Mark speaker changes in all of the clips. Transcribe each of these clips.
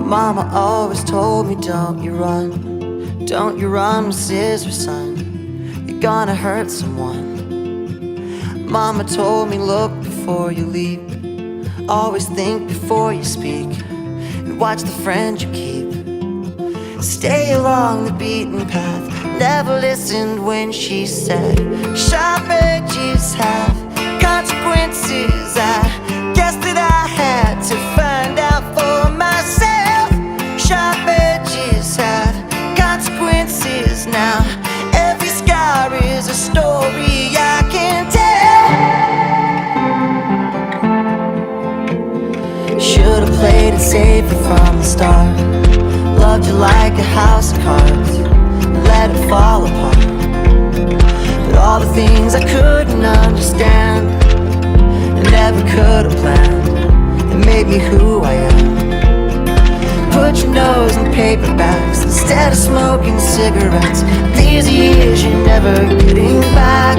Speaker 1: Mama always told me, don't you run with scissors, son. You're gonna hurt someone. Mama told me, look before you leap, always think before you speak, and watch the friends you keep. Stay along the beaten path. Never listened when she said sharp edges have consequences. I guess that I had to find out for myself. Sharp edges have consequences. Now every scar is a story I can tell. Should've played it safer from the start. Loved you like a house of cards and let it fall apart. But all the things I couldn't understand and never could have planned, that made me who I am. Put your nose in paperbacks instead of smoking cigarettes. These years you're never getting back.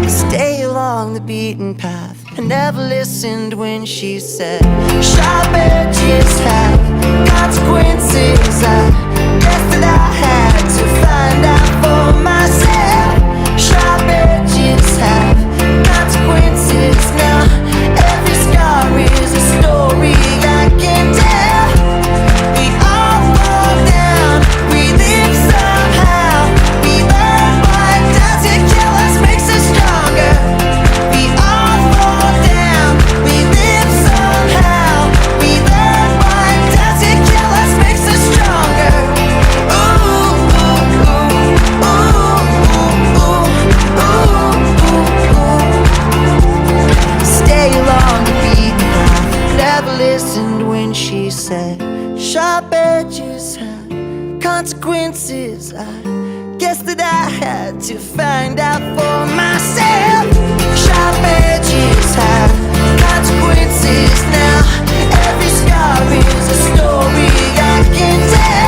Speaker 1: Stay along the beaten path. I never listened when she said sharp edges have consequences. I guess that I had to find out for myself. Sharp edges have consequences. Now every scar is a story I can tell. We all fall down, we live somehow. We learn what doesn't kill us makes us stronger. We all fall down, we live somehow. We learn what doesn't kill us makes us stronger. Ooh, ooh, ooh, ooh, ooh, ooh, ooh, ooh. Stay along the beaten path. Never listened when she said sharp edges have consequences. I guess that I had to find out for myself. Sharp edges have consequences. Now every scar is a story I can tell.